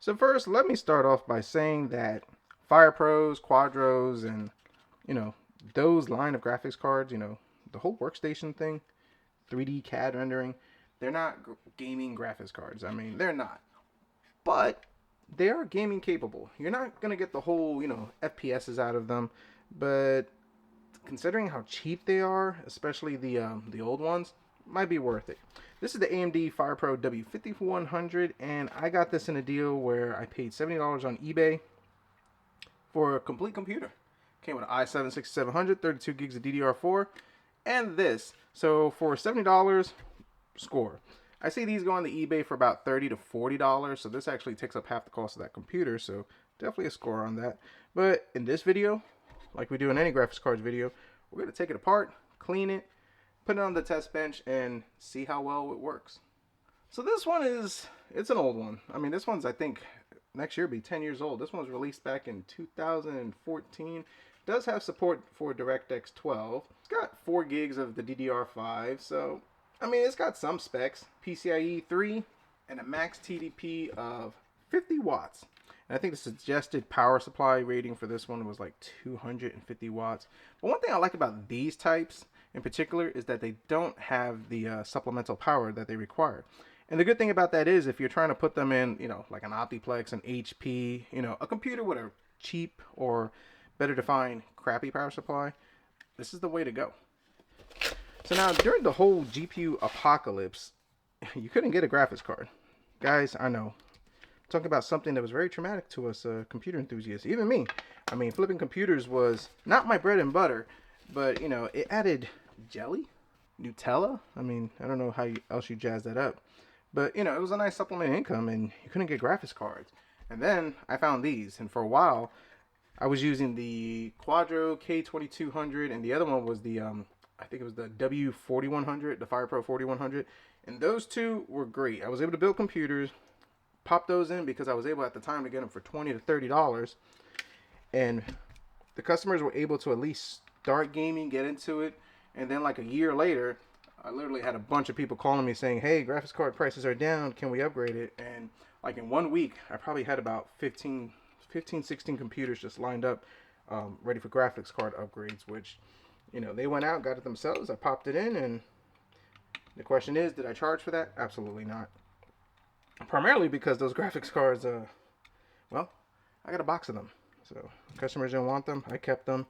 So first, let me start off by saying that FirePros, Quadros, and you know those line of graphics cards, the whole workstation thing, 3D CAD rendering, they're not gaming graphics cards. I mean, they're not, but they are gaming capable. You're not gonna get the whole FPSs out of them, but considering how cheap they are, especially the old ones, might be worth it. This is the AMD FirePro W5100, and I got this in a deal where I paid $70 on eBay for a complete computer. Came with an i7-6700, 32 gigs of DDR4, and this. So for $70, score. I see these go on the eBay for about $30 to $40, so this actually takes up half the cost of that computer, so definitely a score on that. But in this video, like we do in any graphics cards video, we're going to take it apart, clean it, put it on the test bench, and see how well it works. So this one it's an old one. I mean, this one's, I think, next year be 10 years old. This one was released back in 2014. It does have support for DirectX 12. It's got 4 gigs of the DDR5, so, I mean, it's got some specs. PCIe 3 and a max TDP of 50 watts. And I think the suggested power supply rating for this one was like 250 watts. But one thing I like about these types in particular is that they don't have the supplemental power that they require. And the good thing about that is if you're trying to put them in, like an Optiplex, an HP, a computer with a cheap or better defined crappy power supply, this is the way to go. So now during the whole GPU apocalypse, you couldn't get a graphics card. Guys, I know. Talking about something that was very traumatic to us computer enthusiasts, even me. I mean, flipping computers was not my bread and butter, but it added jelly, Nutella. I mean, I don't know how else you jazz that up, but it was a nice supplemental income, and you couldn't get graphics cards. And then I found these, and for a while, I was using the Quadro K2200, and the other one was the I think it was the W4100, the FirePro 4100, and those two were great. I was able to build computers, pop those in because I was able at the time to get them for $20 to $30, and the customers were able to at least start gaming, get into it, and then like a year later, I literally had a bunch of people calling me saying, "Hey, graphics card prices are down. Can we upgrade it?" And like in 1 week, I probably had about 16 computers just lined up, ready for graphics card upgrades. Which, they went out, got it themselves. I popped it in, and the question is, did I charge for that? Absolutely not. Primarily because those graphics cards, well, I got a box of them. So customers didn't want them. I kept them.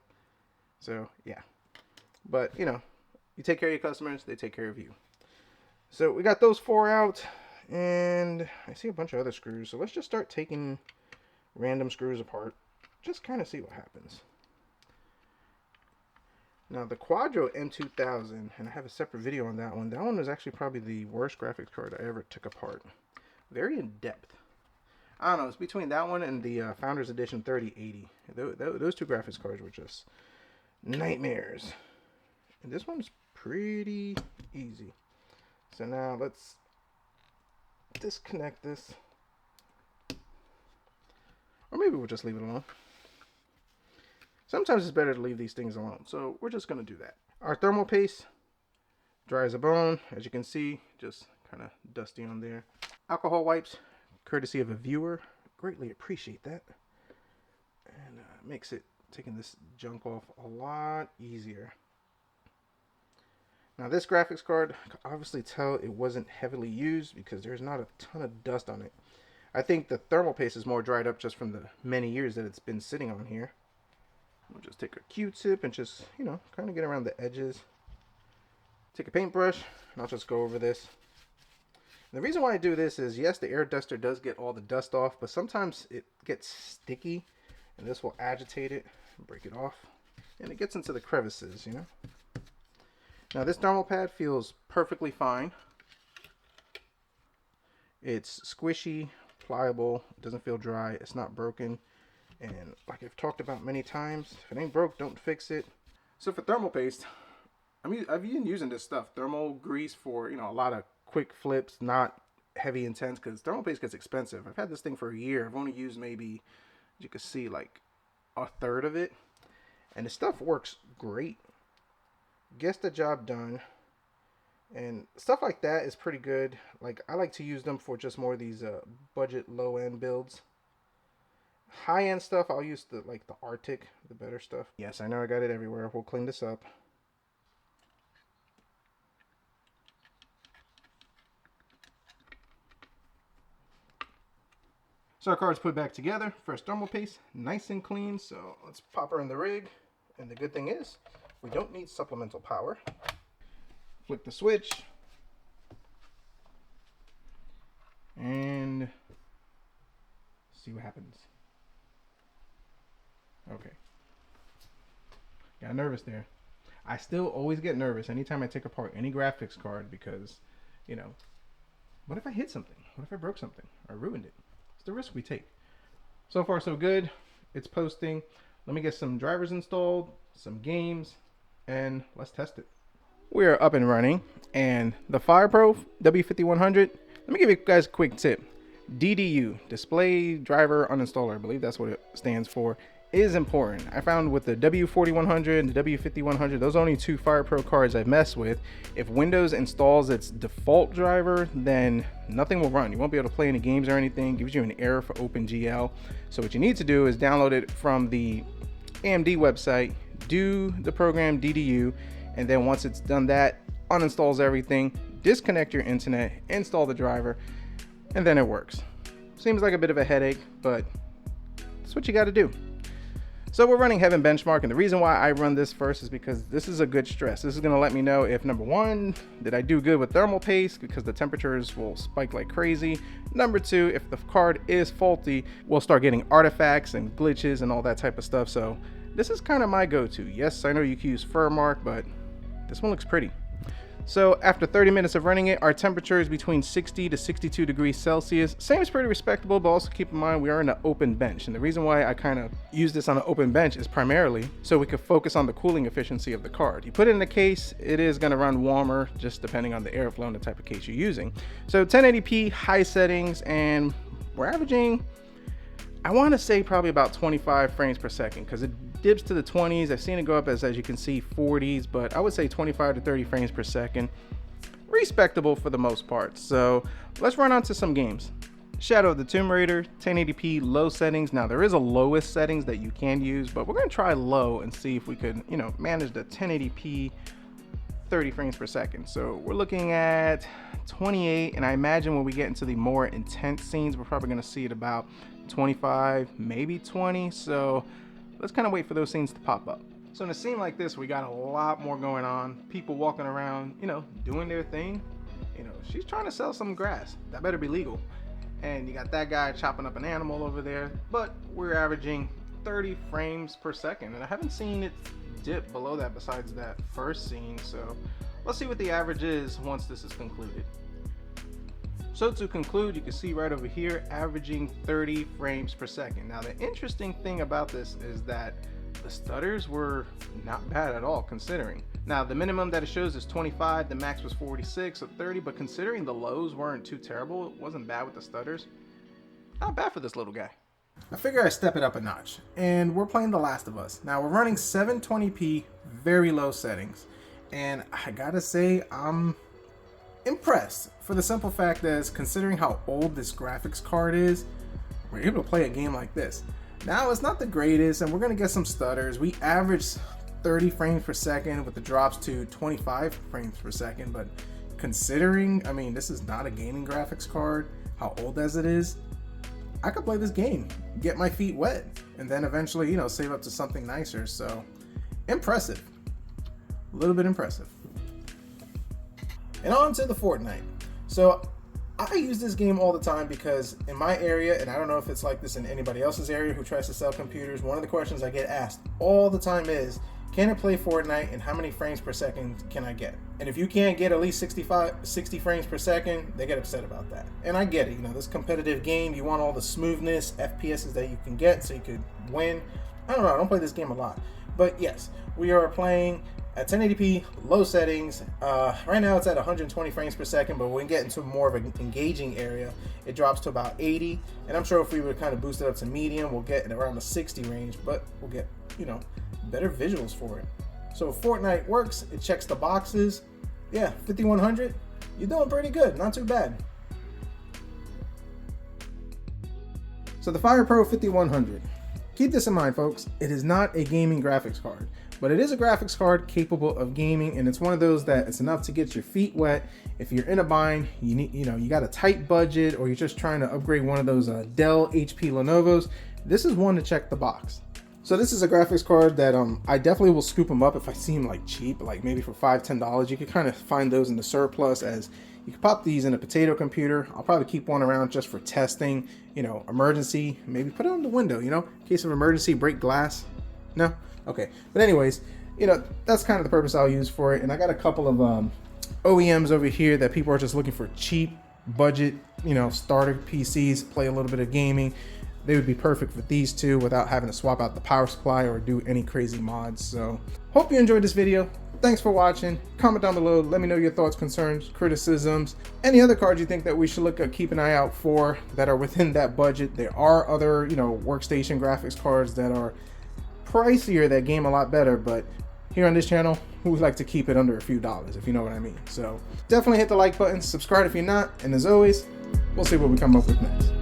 So yeah. But you take care of your customers, they take care of you. So we got those 4 out, and I see a bunch of other screws. So let's just start taking random screws apart. Just kind of see what happens. Now the Quadro M2000, and I have a separate video on that one. That one was actually probably the worst graphics card I ever took apart. Very in depth. I don't know, it's between that one and the Founders Edition 3080. Those two graphics cards were just nightmares. And this one's pretty easy. So now let's disconnect this. Or maybe we'll just leave it alone. Sometimes it's better to leave these things alone. So we're just going to do that. Our thermal paste, dry as a bone. As you can see, just kind of dusty on there. Alcohol wipes, courtesy of a viewer. Greatly appreciate that. And makes it taking this junk off a lot easier. Now this graphics card, I can obviously tell it wasn't heavily used because there's not a ton of dust on it. I think the thermal paste is more dried up just from the many years that it's been sitting on here. We'll just take a Q-tip and just, kind of get around the edges. Take a paintbrush, and I'll just go over this. And the reason why I do this is, yes, the air duster does get all the dust off, but sometimes it gets sticky, and this will agitate it and break it off. And it gets into the crevices, Now this thermal pad feels perfectly fine. It's squishy, pliable, it doesn't feel dry, it's not broken. And like I've talked about many times, if it ain't broke, don't fix it. So for thermal paste, I've been using this stuff, thermal grease, for a lot of quick flips, not heavy intense, because thermal paste gets expensive. I've had this thing for a year. I've only used maybe, as you can see, like a third of it, and the stuff works great. Gets the job done. And stuff like that is pretty good. Like, I like to use them for just more of these budget low end builds. High end stuff, I'll use the like the Arctic, the better stuff. Yes, I know I got it everywhere. We'll clean this up. So our card's put back together. Fresh thermal paste, nice and clean. So let's pop her in the rig. And the good thing is, we don't need supplemental power. Flick the switch. And see what happens. Okay. Got nervous there. I still always get nervous anytime I take apart any graphics card because, you know, what if I hit something? What if I broke something or ruined it? It's the risk we take. So far so good. It's posting. Let me get some drivers installed, some games, and let's test it. We are up and running, and the FirePro W5100, let me give you guys a quick tip. DDU, Display Driver Uninstaller, I believe that's what it stands for, is important. I found with the W4100 and the W5100, those are only two FirePro cards I've messed with. If Windows installs its default driver, then nothing will run. You won't be able to play any games or anything. It gives you an error for OpenGL. So what you need to do is download it from the AMD website, do the program DDU, and then once it's done that, uninstalls everything, disconnect your internet, install the driver, and then it works. Seems like a bit of a headache, but that's what you got to do. So we're running Heaven Benchmark, and the reason why I run this first is because this is a good stress. This is going to let me know if, number one, did I do good with thermal paste, because the temperatures will spike like crazy. Number two, if the card is faulty, we'll start getting artifacts and glitches and all that type of stuff. So this is kind of my go-to. Yes, I know you can use FireMark, but this one looks pretty. So after 30 minutes of running it, our temperature is between 60 to 62 degrees Celsius. Seems pretty respectable, but also keep in mind we are in an open bench. And the reason why I kind of use this on an open bench is primarily so we can focus on the cooling efficiency of the card. You put it in the case, it is going to run warmer, just depending on the airflow and the type of case you're using. So 1080p, high settings, and we're averaging, I want to say probably about 25 frames per second, because it dips to the 20s. I've seen it go up as you can see 40s, but I would say 25 to 30 frames per second. Respectable for the most part. So let's run on to some games. Shadow of the Tomb Raider, 1080p, low settings. Now there is a lowest settings that you can use, but we're going to try low and see if we could, manage the 1080p 30 frames per second. So we're looking at 28, and I imagine when we get into the more intense scenes, we're probably going to see it about 25, maybe 20. So let's kind of wait for those scenes to pop up. So in a scene like this, we got a lot more going on. People walking around, doing their thing. She's trying to sell some grass. That better be legal. And you got that guy chopping up an animal over there. But we're averaging 30 frames per second. And I haven't seen it dip below that besides that first scene. So let's see what the average is once this is concluded. So to conclude, you can see right over here, averaging 30 frames per second. Now the interesting thing about this is that the stutters were not bad at all considering. Now the minimum that it shows is 25, the max was 46, so 30, but considering the lows weren't too terrible, it wasn't bad with the stutters. Not bad for this little guy. I figure I step it up a notch, and we're playing The Last of Us. Now we're running 720p, very low settings, and I gotta say, I'm impressed for the simple fact that considering how old this graphics card is, we're able to play a game like this. Now it's not the greatest, and we're gonna get some stutters. We average 30 frames per second with the drops to 25 frames per second, but considering, this is not a gaming graphics card, how old as it is, I could play this game, get my feet wet, and then eventually, save up to something nicer. So impressive, a little bit impressive. And on to the Fortnite. So I use this game all the time because in my area, and I don't know if it's like this in anybody else's area who tries to sell computers, one of the questions I get asked all the time is, can it play Fortnite and how many frames per second can I get? And if you can't get at least 60 frames per second, they get upset about that. And I get it, this competitive game, you want all the smoothness, FPSs that you can get so you could win. I don't know, I don't play this game a lot. But yes, we are playing at 1080p, low settings. Right now it's at 120 frames per second, but when we get into more of an engaging area, it drops to about 80. And I'm sure if we would kind of boost it up to medium, we'll get around the 60 range, but we'll get, better visuals for it. So if Fortnite works, it checks the boxes. yeah, 5100, you're doing pretty good, not too bad. So the FirePro 5100. Keep this in mind, folks. It is not a gaming graphics card, but it is a graphics card capable of gaming, and it's one of those that it's enough to get your feet wet. If you're in a bind, you need, you got a tight budget, or you're just trying to upgrade one of those Dell, HP, Lenovo's, this is one to check the box. So this is a graphics card that I definitely will scoop them up if I see them like cheap, like maybe for $5–10. You can kind of find those in the surplus, as you can pop these in a potato computer. I'll probably keep one around just for testing, emergency, maybe put it on the window, in case of emergency, break glass. No? Okay. But anyways, that's kind of the purpose I'll use for it. And I got a couple of OEMs over here that people are just looking for cheap budget, starter PCs, play a little bit of gaming. They would be perfect for these two without having to swap out the power supply or do any crazy mods. So hope you enjoyed this video. Thanks for watching. Comment down below. Let me know your thoughts, concerns, criticisms, any other cards you think that we should look at, keep an eye out for that are within that budget. There are other, workstation graphics cards that are pricier that game a lot better, but here on this channel, we like to keep it under a few dollars, if you know what I mean. So definitely hit the like button, subscribe if you're not, and as always, we'll see what we come up with next.